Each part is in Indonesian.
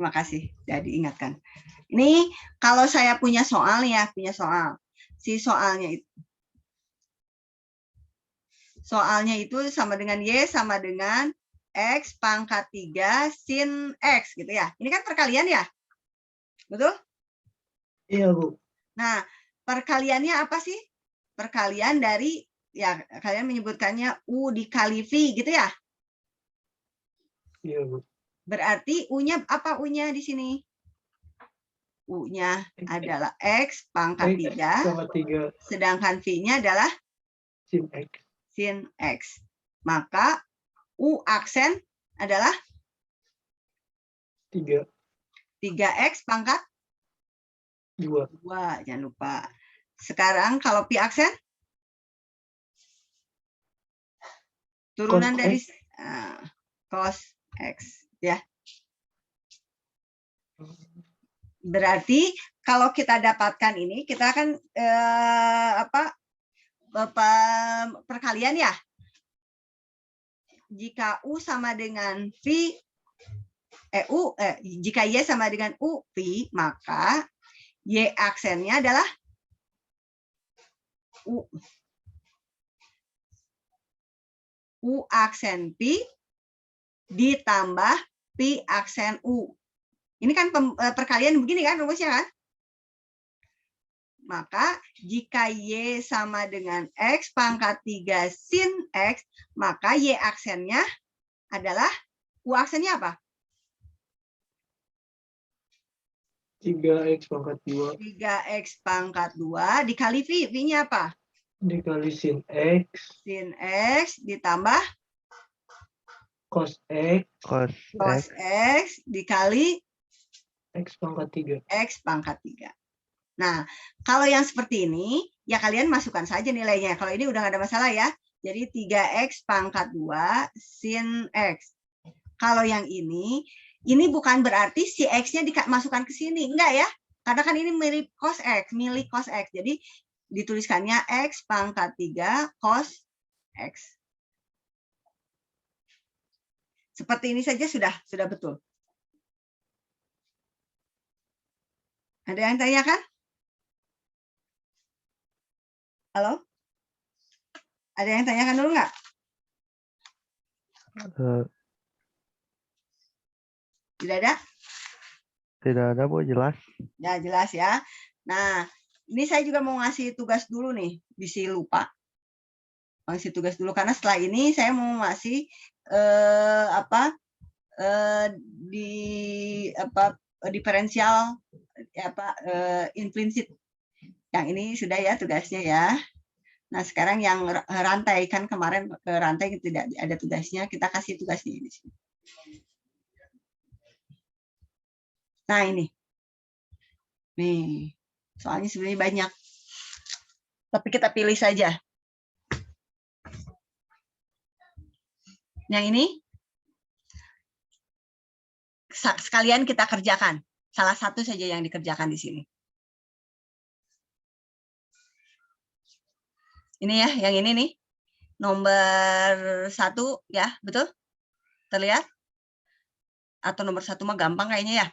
Terima kasih, sudah diingatkan. Ini kalau saya punya soal nih ya, punya soal. Si soalnya itu sama dengan Y sama dengan X pangkat 3 sin X gitu ya. Ini kan perkalian ya? Betul? Iya, Bu. Nah, perkaliannya apa sih? Perkalian dari, ya kalian menyebutkannya U dikali V gitu ya? Iya, Bu. Berarti U-nya apa U-nya di sini? U-nya adalah X pangkat 3, sedangkan V-nya adalah sin X. sin X. Maka U aksen adalah 3. 3X pangkat 2. 2, jangan lupa. Sekarang kalau Pi aksen? Turunan dari cos X. Ya. Berarti kalau kita dapatkan ini, kita akan perkalian ya. Jika U sama dengan V, jika Y sama dengan U, V, maka Y aksennya adalah U aksen Pi ditambah Pi aksen U. Ini kan perkalian begini kan rumusnya kan? Maka jika Y sama dengan X pangkat 3 sin X, maka Y aksennya adalah, U aksennya apa? 3X pangkat 2. 3X pangkat 2 dikali V. V-nya apa? Dikali sin X. Sin X ditambah Cos X. Cos X dikali X pangkat 3. X pangkat 3. Nah, kalau yang seperti ini, ya kalian masukkan saja nilainya. Kalau ini udah nggak ada masalah ya. Jadi 3X pangkat 2 sin X. Kalau yang ini bukan berarti si X-nya dimasukkan ke sini. Enggak ya. Karena kan ini milik cos X. Jadi dituliskannya X pangkat 3 cos X. Seperti ini saja sudah betul. Ada yang tanyakan? Halo? Ada yang tanyakan dulu nggak? Tidak ada? Tidak ada, Bu, jelas. Ya, jelas ya. Nah, ini saya juga mau ngasih tugas dulu nih, bisa lupa. Ngasih tugas dulu karena setelah ini saya mau ngasih diferensial implicit. Yang ini sudah ya tugasnya ya. Nah, sekarang yang rantai, kan kemarin rantai tidak ada tugasnya, kita kasih tugasnya di sini. Nah, ini. Nih, soalnya sebenarnya banyak. Tapi kita pilih saja. Yang ini sekalian kita kerjakan. Salah satu saja yang dikerjakan di sini. Ini ya, yang ini nih. Nomor 1 ya, betul? Terlihat? Atau nomor 1 mah gampang kayaknya ya.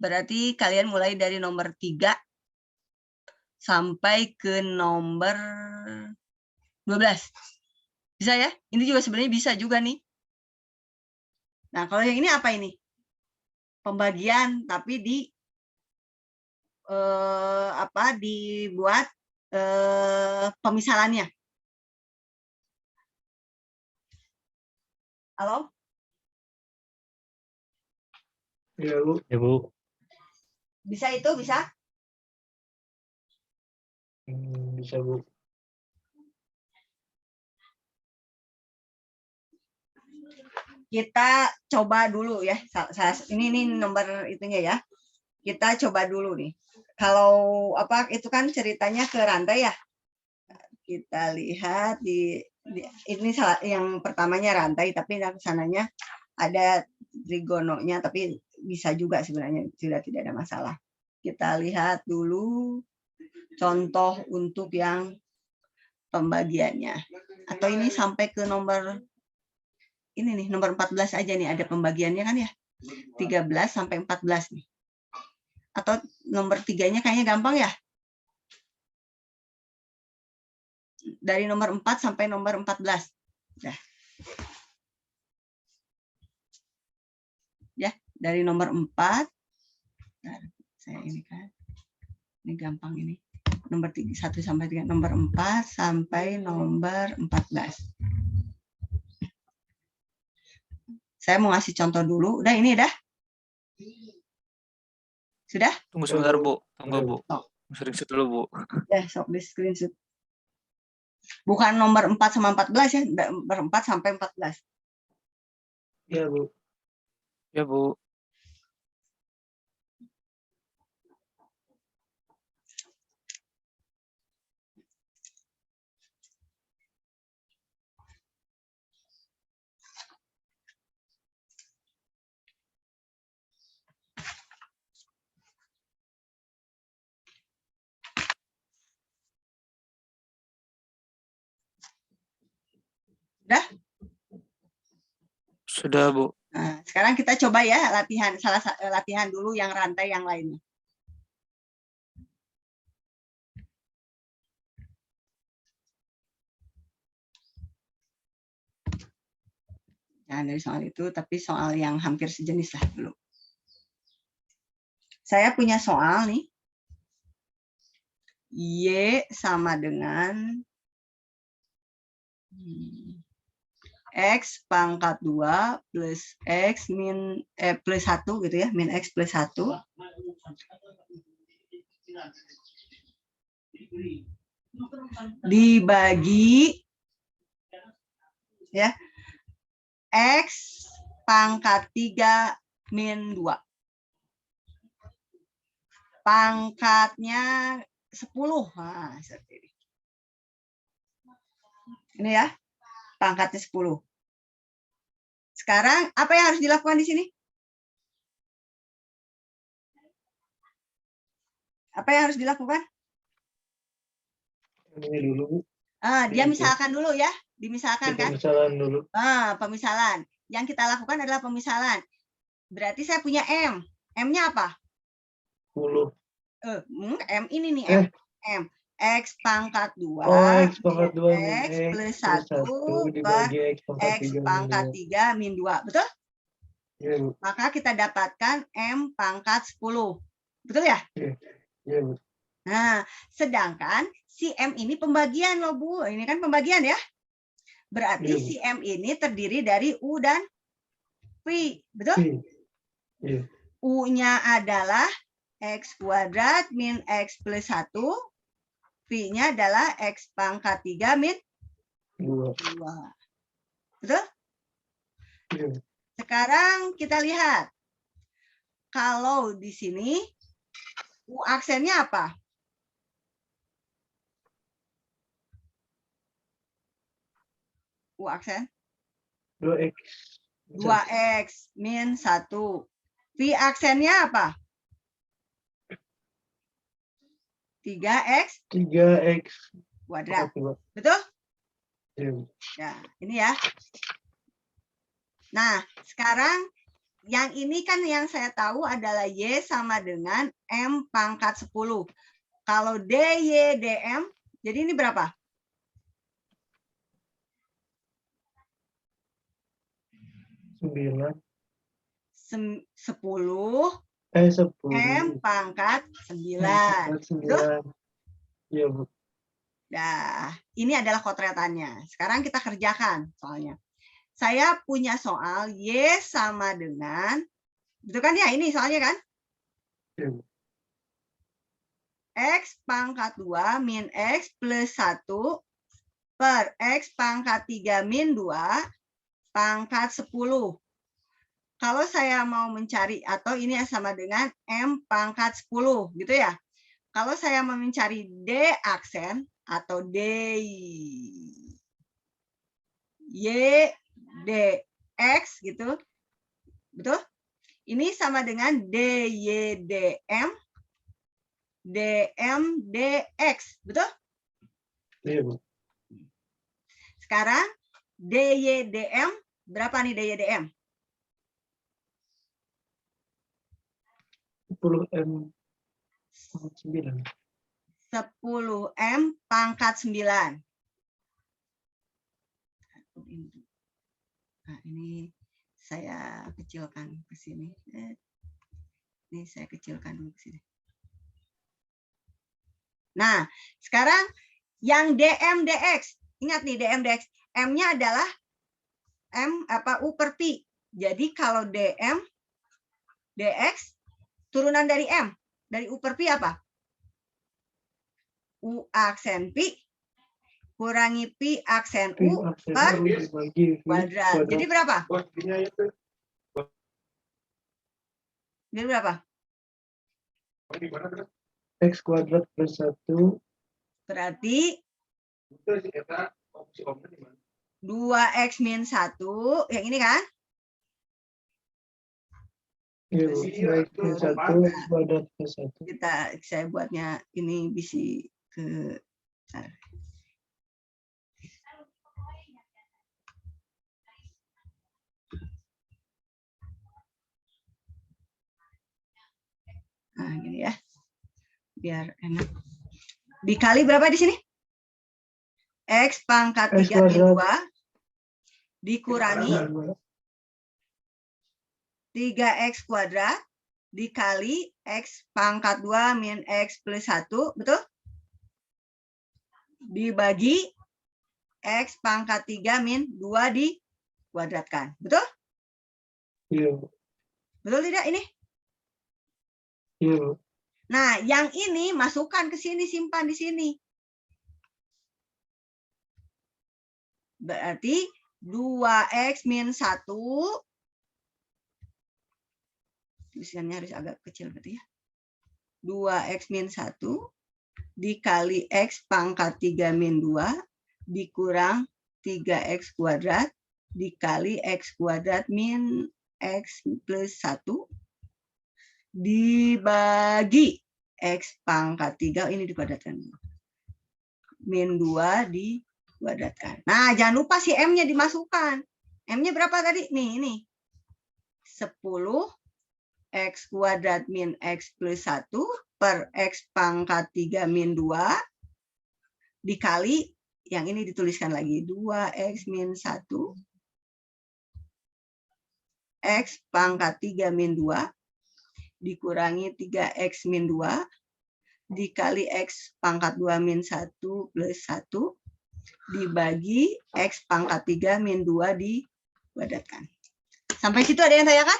Berarti kalian mulai dari nomor 3 sampai ke nomor 12. Bisa ya? Ini juga sebenarnya bisa juga nih. Nah, kalau yang ini apa ini? Pembagian, tapi dibuat pemisalannya. Halo? Ya, Bu. Ya, Bu. Bisa itu? Bisa? Bisa, Bu. Kita coba dulu ya. Ini nomor itunya ya. Kita coba dulu nih. Kalau itu kan ceritanya ke rantai ya. Kita lihat ini yang pertamanya rantai, tapi sananya ada trigononya, tapi bisa juga sebenarnya, sudah tidak ada masalah. Kita lihat dulu contoh untuk yang pembagiannya. Atau ini sampai ke nomor ini nih, nomor 14 aja nih, ada pembagiannya kan ya. 13 sampai 14 nih. Atau nomor 3-nya kayaknya gampang ya. Dari nomor 4 sampai nomor 14. Dah. Ya, dari nomor 4. Nah, saya ini kan. Ini gampang ini. Nomor 1 sampai 3, nomor 4 sampai nomor 14. Saya mau ngasih contoh dulu. Udah ini dah? Sudah? Tunggu sebentar, Bu. Tunggu, Bu. Oh. Screenshot dulu, Bu. Ya, sok di screenshot. Bukan nomor 4 sama 14 ya, nomor 4 sampai 14. Iya, Bu. Ya, Bu. Udah? Sudah, Bu. Nah, sekarang kita coba ya latihan dulu yang rantai yang lainnya. Nah, dari soal itu, tapi soal yang hampir sejenis lah dulu. Saya punya soal nih. Y sama dengan X pangkat 2 plus X plus 1 gitu ya, min X plus 1. Dibagi ya X pangkat 3 min 2. Pangkatnya 10. Nah, seperti ini. Ini ya, pangkatnya 10. Sekarang apa yang harus dilakukan di sini? Apa yang harus dilakukan? Ini dulu, Bu. Dia misalkan dulu ya, dimisalkan kan? Pemisalan dulu. Pemisalan. Yang kita lakukan adalah pemisalan. Berarti saya punya M. M-nya apa? 10. M ini nih M. X pangkat 2 X pangkat 2 min X plus 1 dibagi per X pangkat 3 min 2. Betul? Iya, Bu. Maka kita dapatkan M pangkat 10. Betul ya? Iya, Bu. Nah, sedangkan si M ini pembagian loh, Bu. Ini kan pembagian ya. Berarti Iya, Bu. si M ini terdiri dari U dan V. Betul? Iya. U-nya adalah X kuadrat min X plus 1. V-nya adalah X pangkat 3 min 2. Betul? Iya. Sekarang kita lihat. Kalau di sini, U aksennya apa? U aksen? 2X. 2X min 1. V aksennya apa? 3X 3X kuadrat. pangkat 2. Betul? Iya, Bu. Ya, ini ya. Nah, sekarang yang ini kan yang saya tahu adalah Y sama dengan M pangkat 10. Kalau DY, DM, jadi ini berapa? 9. 10 10. M pangkat 9. Pangkat 9. Iya, Bu. Nah, ini adalah kotretannya. Sekarang kita kerjakan soalnya. Saya punya soal Y sama dengan, itu kan ya ini soalnya kan? Iya, Bu. X pangkat 2 min X plus 1 per X pangkat 3 min 2 pangkat 10. Kalau saya mau mencari, atau ini sama dengan M pangkat 10, gitu ya. Kalau saya mau mencari D aksen, atau D, Y, D, X, gitu. Betul? Ini sama dengan D, Y, D, M, D, M, D, X. Betul? Iya, Bu. Sekarang, D, Y, D, M Berapa nih daya DM? 10M 9. 10M pangkat 9. Nah, ini saya kecilkan ke sini. Ini saya kecilkan dulu ke sini. Nah, sekarang yang DM DX. Ingat nih DM DX. M-nya adalah U per Pi. Jadi kalau DM DX turunan dari M. Dari U per Pi apa? U aksen Pi kurangi Pi aksen U per kuadrat. Jadi berapa? Jadi berapa? X kuadrat plus 1. Berarti 2X min 1. Yang ini kan? Iya, X min 1 kuadrat plus 1. Saya buatnya ini bisa ke... Nah, gini ya. Biar enak. Dikali berapa di sini? X pangkat 3 min 2 dikurangi 3X kuadrat dikali X pangkat 2 min X plus 1, betul? Dibagi X pangkat 3 min 2 dikuadratkan, betul? Iya. Betul tidak ini? Iya. Nah, yang ini masukkan ke sini, simpan di sini. Berarti 2X min 1. Tulisannya harus agak kecil berarti ya. 2X min 1 dikali X pangkat 3 min 2 dikurang 3X kuadrat dikali X kuadrat min X plus 1 dibagi X pangkat 3, ini dikuadratkan. Min 2 dikuadratkan. Nah, jangan lupa si M-nya dimasukkan. M-nya berapa tadi? Nih, ini. 10 X kuadrat min X plus 1 per X pangkat 3 min 2 dikali, yang ini dituliskan lagi, 2X min 1 X pangkat 3 min 2 dikurangi 3X min 2 dikali X pangkat 2 min 1 plus 1 dibagi X pangkat 3 min 2 dikuadratkan. Sampai situ ada yang tanyakan?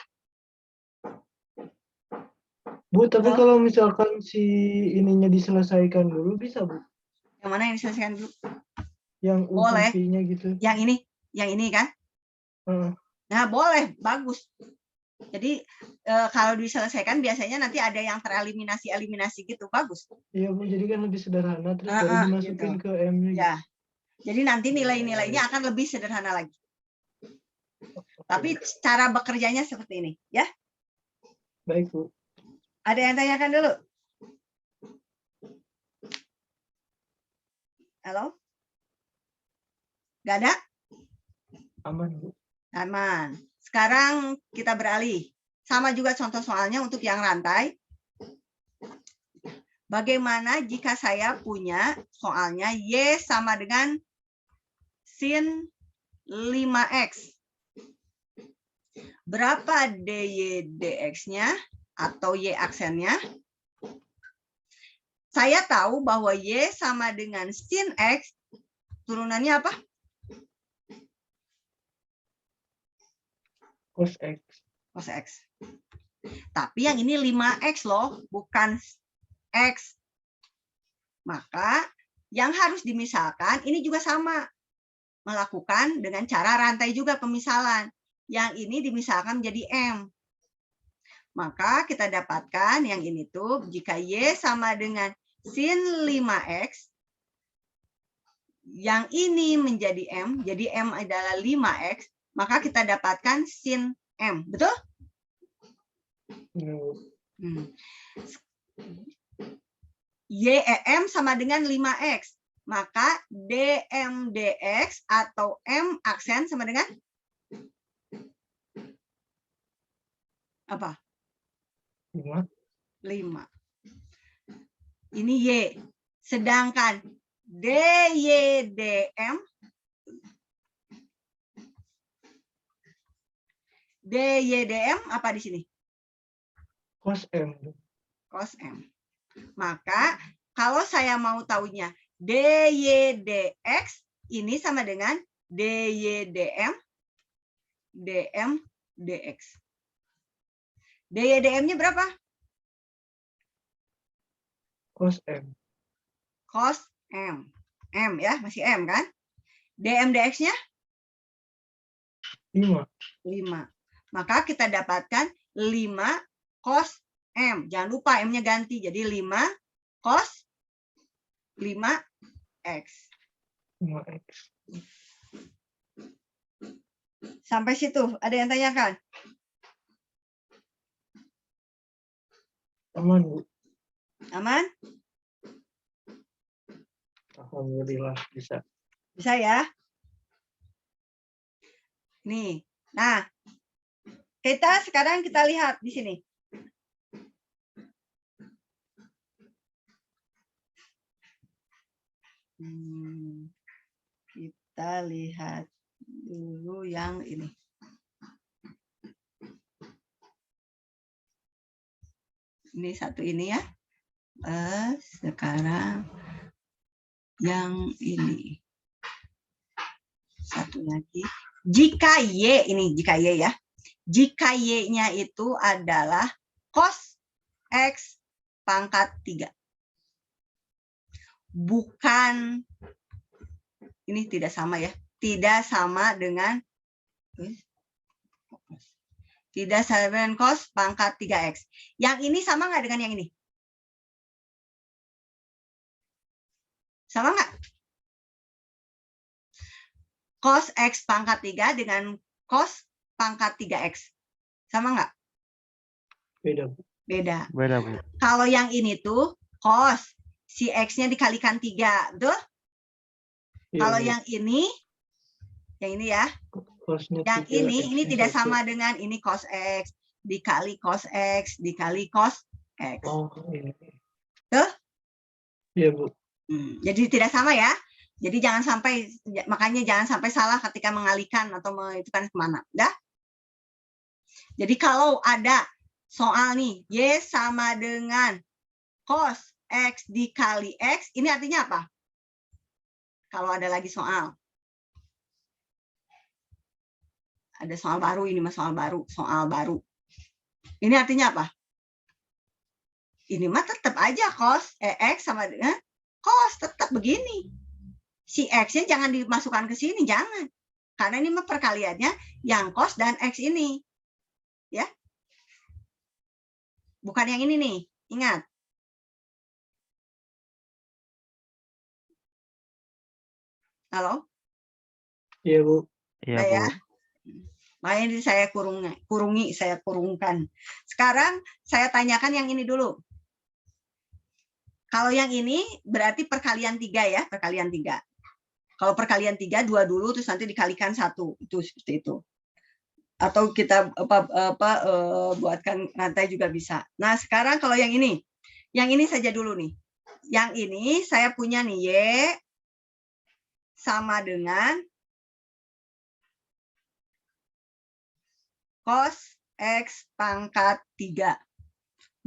Bu, tapi kalau misalkan si ininya diselesaikan dulu bisa, Bu? Yang mana yang diselesaikan dulu? Yang boleh. UPP-nya gitu. Yang ini kan? Nah, boleh, bagus. Jadi kalau diselesaikan biasanya nanti ada yang tereliminasi gitu, bagus. Iya Bu, jadi kan lebih sederhana terus baru dimasukin gitu. ke M-nya. Ya, jadi nanti nilai-nilainya akan lebih sederhana lagi. Tapi cara bekerjanya seperti ini, ya. Baik Bu. Ada yang tanyakan dulu? Halo? Gak ada? Aman Bu. Aman. Sekarang kita beralih. Sama juga contoh soalnya untuk yang rantai. Bagaimana jika saya punya soalnya Y sama dengan sin 5X. Berapa DY DX-nya atau Y aksennya? Saya tahu bahwa Y sama dengan sin X. Turunannya apa? Cos X. Cos X. Tapi yang ini 5X loh, bukan X. Maka yang harus dimisalkan ini juga sama. Melakukan dengan cara rantai juga pemisalan. Yang ini dimisalkan menjadi M. Maka kita dapatkan yang ini tuh jika Y sama dengan sin 5X. Yang ini menjadi M, jadi M adalah 5X. Maka kita dapatkan sin M, betul? M sama dengan 5X. Maka DM DX atau M aksen sama dengan Apa? 5. 5. Ini Y. Sedangkan DYDM apa di sini? Cos M. Cos M. Maka kalau saya mau tahunya DYDX ini sama dengan DYDM DM DX. DYDM-nya berapa? Cos M. Cos M. M ya, masih M kan? DM DX-nya 5. 5. Maka kita dapatkan 5 cos M. Jangan lupa M-nya ganti. Jadi 5 cos 5X. 5X. Sampai situ, ada yang tanyakan? Aman, Bu. Aman? Alhamdulillah bisa. Bisa ya? Nih. Nah, sekarang kita lihat di sini. Kita lihat dulu yang ini. Ini satu ini ya. Sekarang yang ini. Satu lagi. Jika Y, ini jika Y ya. Jika Y-nya itu adalah cos X pangkat 3. Bukan, ini tidak sama ya. Tidak sama dengan cos pangkat 3X. Yang ini sama nggak dengan yang ini? Sama nggak? Cos X pangkat 3 dengan cos pangkat 3X. Sama nggak? Beda, Bu. Beda. Beda, Bu. Kalau yang ini tuh cos, si X-nya dikalikan 3. Betul? Iya, Kalau Bu. yang ini ya. Cosnya Yang 3, ini X-nya tidak 1. sama dengan ini cos X dikali cos X dikali cos X. Oh, iya. Tuh? Iya, Bu. Jadi tidak sama ya. Jadi jangan sampai, makanya jangan sampai salah ketika mengalihkan atau itu kan kemana. Udah? Jadi kalau ada soal nih, Y sama dengan cos X dikali X, ini artinya apa? Kalau ada lagi soal. Ada soal baru, ini mah soal baru. Ini artinya apa? Ini mah tetap aja cos X sama dengan cos, tetap begini. Si X-nya jangan dimasukkan ke sini, jangan. Karena ini mah perkaliannya yang cos dan X ini. Ya. Bukan yang ini nih, ingat. Halo? Iya, Bu. Iya, Nah, Bu. ya. Makanya ini saya kurungkan. Sekarang saya tanyakan yang ini dulu. Kalau yang ini berarti perkalian 3 ya, perkalian 3. Kalau perkalian 3, 2 dulu, terus nanti dikalikan 1. Itu seperti itu. Atau kita buatkan rantai juga bisa. Nah, sekarang kalau yang ini saja dulu nih. Yang ini saya punya nih, Y sama dengan cos X pangkat 3.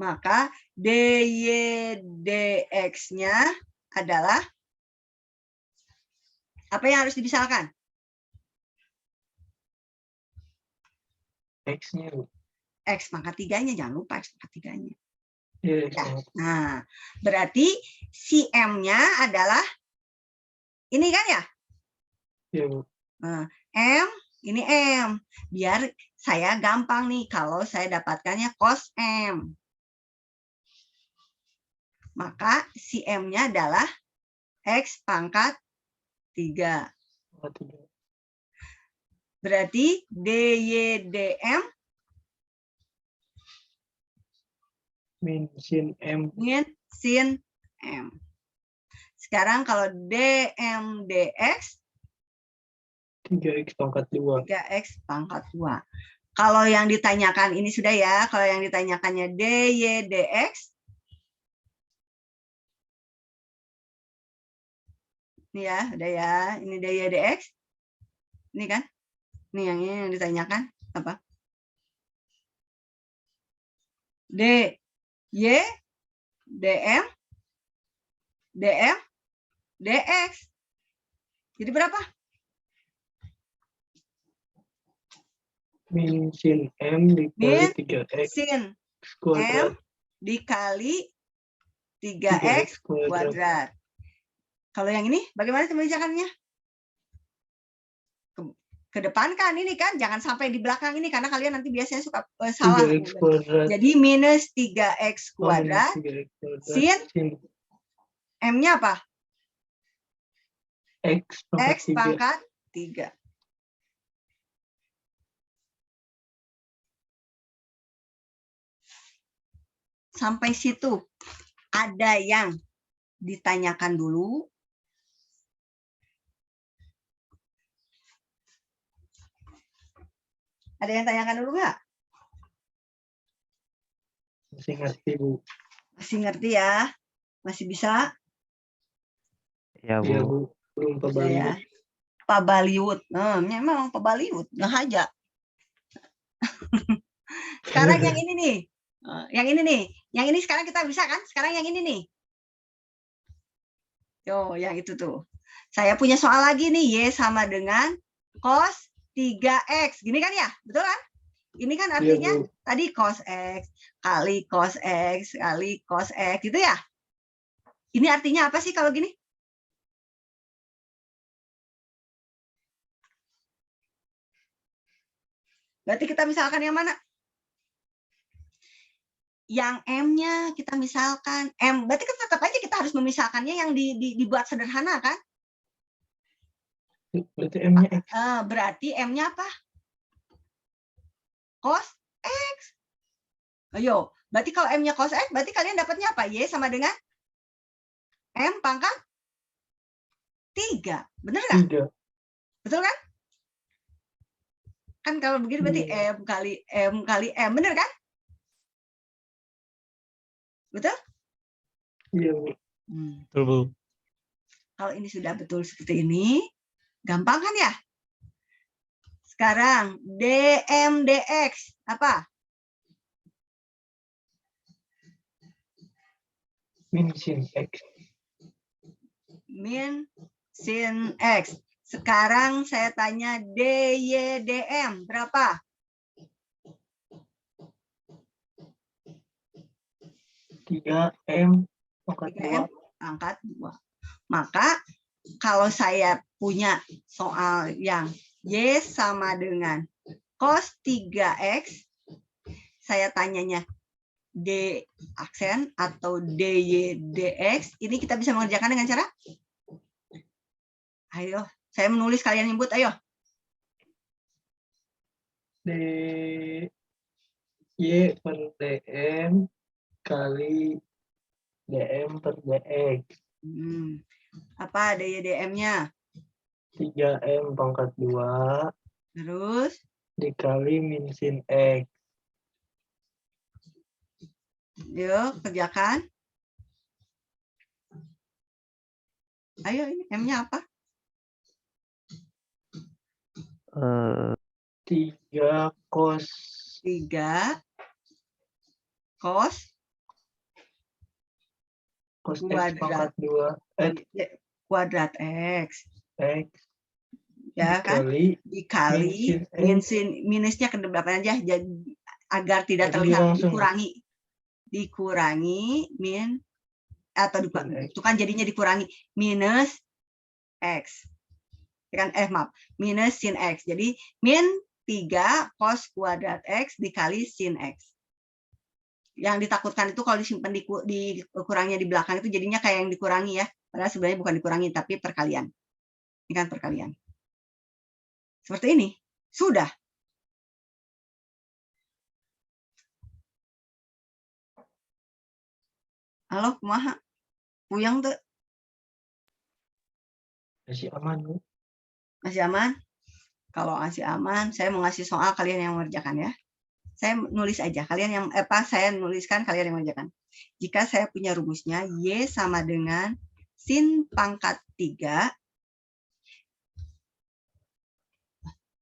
Maka DY/DX-nya adalah apa yang harus dimisalkan? X-nya, Bu. X pangkat 3-nya, jangan lupa X pangkat 3-nya. Iya, Ya. Nah, berarti si M-nya adalah ini kan ya? Iya, Bu. Nah, M, ini M. Biar saya gampang nih kalau saya dapatkannya cos M. Maka si M-nya adalah X pangkat 3. Berarti DY/DM min sin M. min sin M. Sekarang kalau DM/DX 3X pangkat 2. 3X pangkat 2. Kalau yang ditanyakan ini sudah ya, kalau yang ditanyakannya dy dx, ini ya, udah ya, ini dy dx, ini kan, ini yang ditanyakan apa? dy dm dm dx. Jadi berapa? Min sin M dikali Min 3X sin kuadrat. M dikali 3x kuadrat. Kalau yang ini bagaimana pembacaannya? Ke depan kan ini kan, jangan sampai di belakang ini karena kalian nanti biasanya suka salah. 3X kuadrat. Jadi minus 3x Oh, kuadrat, minus 3X kuadrat. sin M-nya apa? X pangkat X 3. pangkat 3. Sampai situ ada yang ditanyakan dulu. Ada yang tanyakan dulu nggak? Masih ngerti, Bu. Masih ngerti ya? Masih bisa? Ya, Iya, Bu. Bu. Belum Ya, pabaliut. ya. Pabaliut. Memang pabaliut. Nggak aja. Sekarang yang ini nih. Yang ini nih. Yang ini sekarang kita bisa kan? Sekarang yang ini nih. Yo, yang itu tuh. Saya punya soal lagi nih. Y sama dengan cos 3X. Gini kan ya? Betul kan? Ini kan artinya Iya, Bu. tadi cos X kali cos X kali cos X. Gitu ya? Ini artinya apa sih kalau gini? Berarti kita misalkan yang mana? Yang M-nya kita misalkan M, berarti kan tetap aja kita harus memisahkannya yang dibuat sederhana kan? Berarti M-nya X. Berarti M-nya apa? Cos X. Ayo, berarti kalau M-nya cos X, berarti kalian dapatnya apa? Y sama dengan M pangkat 3. Bener nggak? 3. Betul kan? Kan kalau begini berarti Iya. M kali M. Bener kan? Betul? Iya, Bu. Betul, Bu. Kalau ini sudah betul seperti ini, gampang kan ya? Sekarang dm dx apa? Min sin X. Min sin x. Sekarang saya tanya dy dm berapa? 3M pangkat 3M 2. pangkat 2. Maka kalau saya punya soal yang Y sama dengan cos 3X, saya tanyanya D aksen atau dy dx, ini kita bisa mengerjakan dengan cara? Ayo, saya menulis, kalian nyebut, ayo. Y per DM kali DM per DX. Apa dy dm-nya? 3M pangkat 2 Terus? dikali min sin X. Yuk, kerjakan. Ayo, ini M-nya apa? 3 cos 3 cos X kuadrat pangkat 2 kuadrat X. X Ya kan? dikali Dikali minusnya ke depan aja jadi agar tidak terlihat, dikurangi min atau itu kan jadinya dikurangi minus X. Kan maaf, minus sin X. Jadi min 3 cos kuadrat X dikali sin X. Yang ditakutkan itu kalau disimpan dikurangnya di belakang itu jadinya kayak yang dikurangi ya. Padahal sebenarnya bukan dikurangi tapi perkalian. Ini kan perkalian. Seperti ini. Sudah. Halo, kumaha? Puyang tuh. masih aman, Bu. Masih aman? Kalau masih aman, saya mau ngasih soal, kalian yang mengerjakan ya. Saya nulis aja, kalian yang saya nuliskan, kalian yang mengerjakan. Jika saya punya rumusnya Y sama dengan sin pangkat 3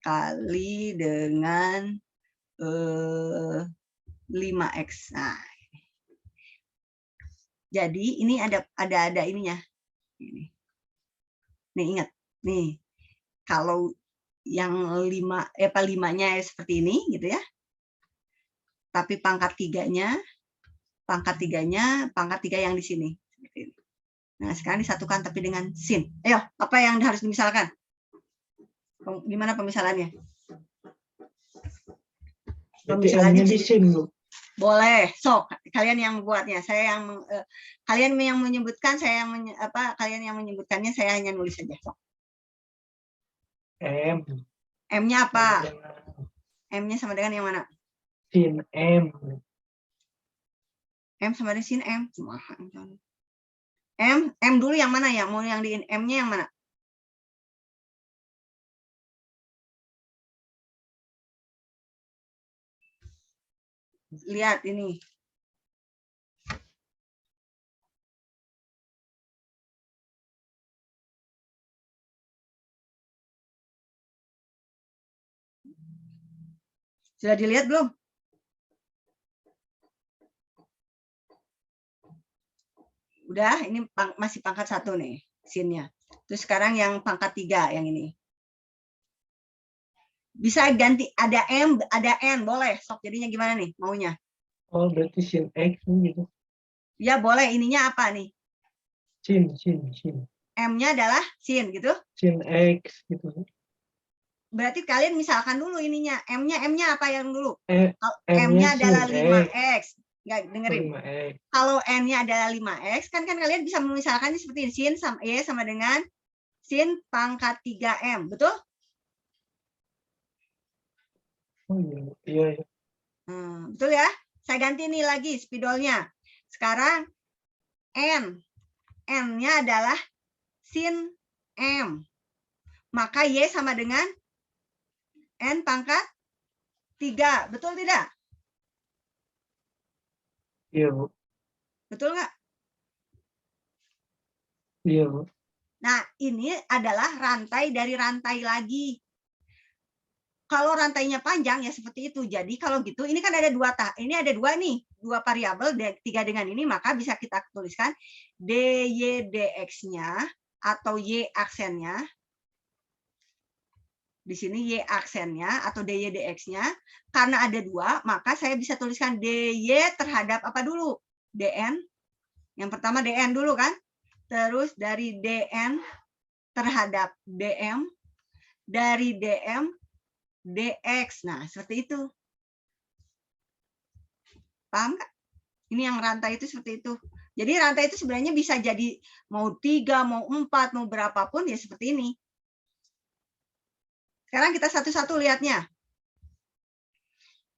kali dengan 5x. Nah, jadi ini ada ininya. Ini. Nih ingat, nih kalau yang 5-nya seperti ini gitu ya. Tapi pangkat 3-nya pangkat 3 yang di sini. Nah, sekarang disatukan tapi dengan sin. Ayo, apa yang harus dimisalkan? Gimana pemisalannya? Pemisalannya di sin, Bu. Boleh. Sok, kalian yang buatnya. Kalian yang menyebutkan, kalian yang menyebutkannya, saya hanya nulis saja. Sok. M. M-nya apa? M-nya sama dengan yang mana? Sin M. M sama dengan sin M. M dulu yang mana ya? Mau yang di M-nya yang mana? Lihat ini. Sudah dilihat belum? Udah, ini masih pangkat 1 nih, sinnya. Terus sekarang yang pangkat 3, yang ini. Bisa ganti, ada M, ada N, boleh. Sok, jadinya gimana nih maunya? Oh, berarti sin X gitu. Ya, boleh. Ininya apa nih? Sin. M-nya adalah sin, gitu. Sin X, gitu. Berarti kalian misalkan dulu ininya. M-nya apa yang dulu? M-nya M-nya adalah sin 5X. Nggak, dengerin. 5X. Kalau N-nya adalah 5X, kan kalian bisa memisalkannya seperti ini. Sin sama Y sama dengan sin pangkat 3M. Betul? Oh iya. Betul ya? Saya ganti nih lagi spidolnya. Sekarang N-nya adalah sin M. Maka Y sama dengan N pangkat 3. Betul tidak? Iya, Bu. Betul nggak? Iya, Bu. Nah, ini adalah rantai dari rantai lagi. Kalau rantainya panjang ya seperti itu. Jadi kalau gitu, ini kan ada ini ada dua nih, dua variabel 3 dengan ini, maka bisa kita tuliskan dy dx-nya atau y aksennya. Di sini y aksennya atau dy dx-nya. Karena ada 2, maka saya bisa tuliskan dy terhadap apa dulu? dn. Yang pertama dn dulu kan. Terus dari dn terhadap dm. Dari dm dx. Nah, seperti itu. Paham nggak? Ini yang rantai itu seperti itu. Jadi rantai itu sebenarnya bisa jadi mau 3, mau 4, mau berapapun ya seperti ini. Sekarang kita satu-satu lihatnya.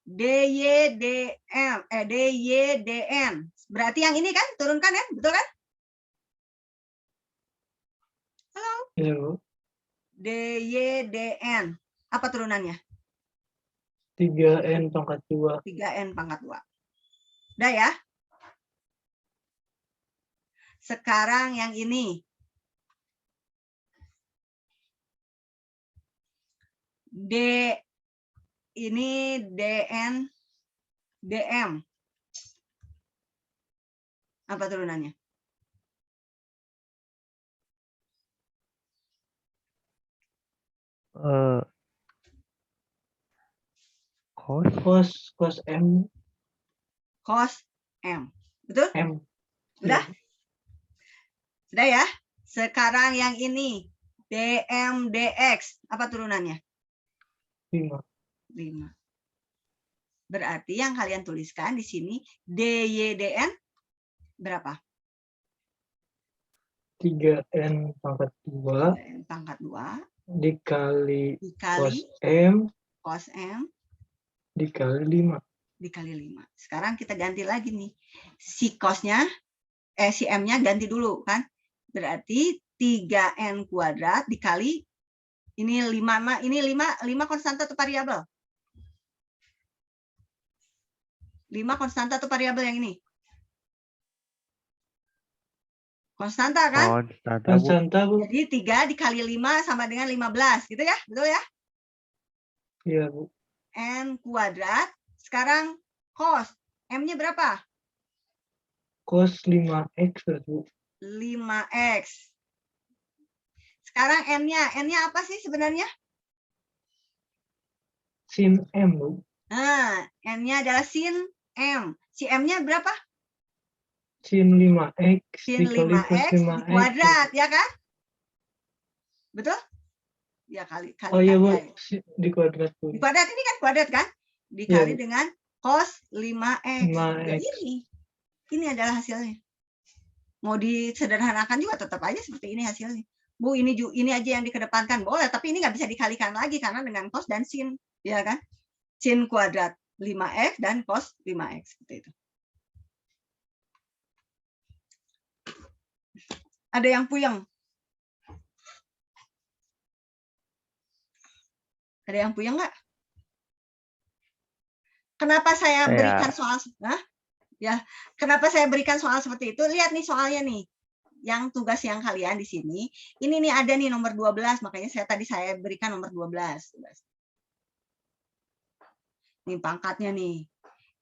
dy dn. Berarti yang ini kan turunkan kan? Betul kan? Halo? Iya, Bu. dy dn. Apa turunannya? 3N pangkat 2. 3N pangkat 2. Udah ya? Sekarang yang ini. Ini dn dm. Apa turunannya? Cos M. Cos M. Betul? M. Sudah? Sudah ya? Sekarang yang ini. dm dx. Apa turunannya? 5. 5. Berarti yang kalian tuliskan di sini dy dn berapa? 3N pangkat 2. 3N pangkat 2. Dikali Dikali cos M. Dikali 5. Dikali 5. Sekarang kita ganti lagi nih. Si cosnya, si M-nya ganti dulu kan. Berarti 3N kuadrat dikali Ini 5 konstanta atau variabel? 5 konstanta atau variabel yang ini? Konstanta kan? Konstanta, Bu. Konstanta, Bu. Jadi 3 dikali 5 sama dengan 15, gitu ya? Betul ya? Iya, Bu. N kuadrat. Sekarang cos. M-nya berapa? Cos 5x, Bu. 5x. Sekarang N-nya. N-nya apa sih sebenarnya? Sin M, Bu. Nah, N-nya adalah sin M. Si M-nya berapa? Sin 5x Sin dikali plus 5x 5x. kuadrat, ya kan? Betul? Ya, kali Oh iya, Bu. aja. Di kuadrat, Bu. Di kuadrat ini kan kuadrat kan? Dikali Iya, Bu. dengan cos 5x. Ya, 5x. ini adalah hasilnya. Mau disederhanakan juga tetap aja seperti ini hasilnya. Bu, ini aja yang dikedepankan boleh, tapi ini nggak bisa dikalikan lagi karena dengan cos dan sin, ya kan? Sin kuadrat 5x dan cos 5x seperti itu. Ada yang puyeng? Ada yang puyeng nggak? Kenapa saya berikan soal? Ya, kenapa saya berikan soal seperti itu? Lihat nih soalnya nih. Yang tugas yang kalian di sini, ini nih ada nih nomor 12, makanya saya berikan nomor 12. Ini pangkatnya nih.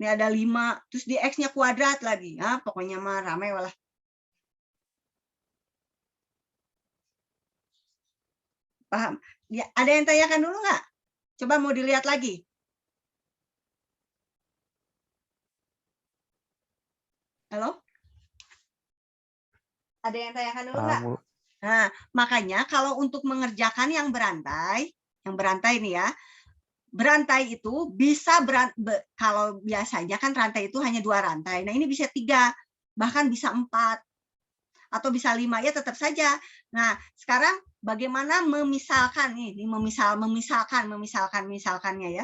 Ini ada 5, terus di X-nya kuadrat lagi. Ah, pokoknya mah ramai walah. Paham? Ya, ada yang tanyakan dulu nggak? Coba mau dilihat lagi. Halo? Ada yang tanyakan dulu nggak? Nah, makanya kalau untuk mengerjakan yang berantai nih ya, berantai itu bisa kalau biasanya kan rantai itu hanya 2 rantai. Nah, ini bisa 3, bahkan bisa 4 atau bisa 5 ya tetap saja. Nah, sekarang bagaimana memisalkan nih, misalkannya ya.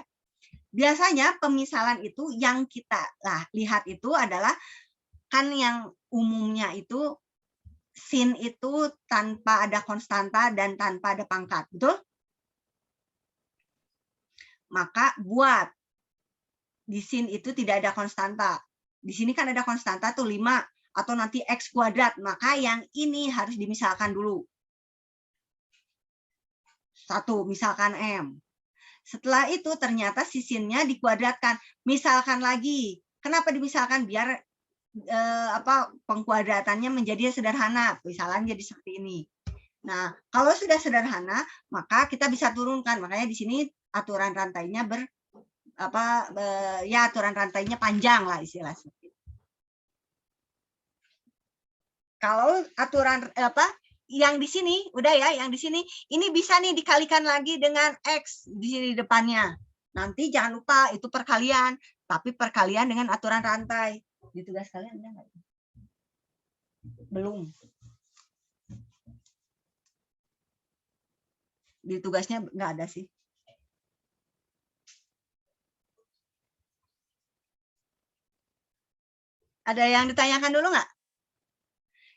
Biasanya pemisalan itu yang kita lihat itu adalah kan yang umumnya itu sin itu tanpa ada konstanta dan tanpa ada pangkat, betul? Maka buat di sin itu tidak ada konstanta. Di sini kan ada konstanta tuh 5 atau nanti x kuadrat, maka yang ini harus dimisalkan dulu. 1, misalkan M. Setelah itu ternyata si sinnya dikuadratkan. Misalkan lagi. Kenapa dimisalkan? Biar pengkuadratannya menjadi sederhana. Misalnya jadi seperti ini. Nah, kalau sudah sederhana, maka kita bisa turunkan. Makanya di sini aturan rantainya aturan rantainya panjang lah istilahnya. Kalau aturan yang di sini udah ya, yang di sini ini bisa nih dikalikan lagi dengan x di sini depannya. Nanti jangan lupa itu perkalian, tapi perkalian dengan aturan rantai. Di tugas kalian ada nggak? Belum. Di tugasnya nggak ada sih. Ada yang ditanyakan dulu nggak?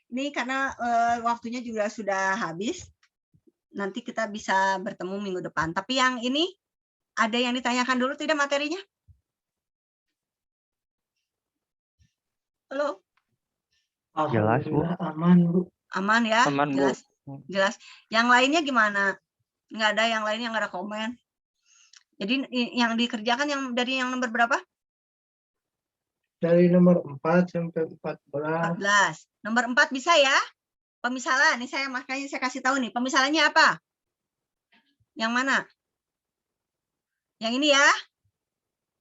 Ini karena waktunya juga sudah habis. Nanti kita bisa bertemu minggu depan. Tapi yang ini ada yang ditanyakan dulu tidak materinya? Halo? Jelas, Bu. Aman, Bu. Aman ya? Aman, Bu. Jelas. Jelas. Yang lainnya gimana? Nggak ada yang lainnya, nggak ada komen. Jadi yang dikerjakan yang dari yang nomor berapa? Dari nomor 4 sampai 14. 14. Nomor 4 bisa ya? Pemisalan. Ini makanya saya kasih tahu nih. Pemisalannya apa? Yang mana? Yang ini ya?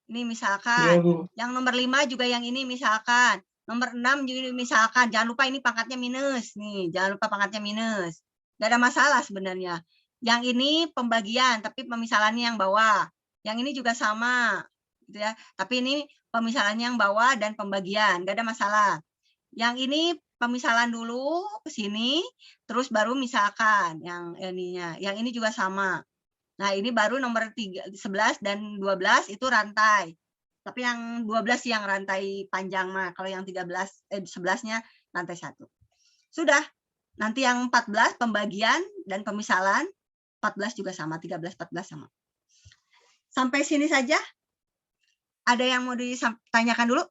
Ini misalkan. Iya, Bu. Yang nomor 5 juga yang ini misalkan. Nomor 6 juga misalkan. Jangan lupa ini pangkatnya minus. Nih, jangan lupa pangkatnya minus. Nggak ada masalah sebenarnya. Yang ini pembagian, tapi pemisalannya yang bawah. Yang ini juga sama. Gitu ya. Tapi ini pemisalannya yang bawah dan pembagian. Nggak ada masalah. Yang ini pemisalan dulu ke sini, terus baru misalkan yang ininya. Yang ini juga sama. Nah, ini baru nomor 11 dan 12 itu rantai. Tapi yang 12 yang rantai panjang mah. Kalau yang 11-nya rantai 1. Sudah. Nanti yang 14 pembagian dan pemisalan. 14 juga sama, 13, 14 sama. Sampai sini saja. Ada yang mau ditanyakan dulu?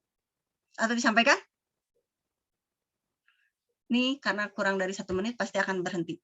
Atau disampaikan? Nih, karena kurang dari 1 menit pasti akan berhenti.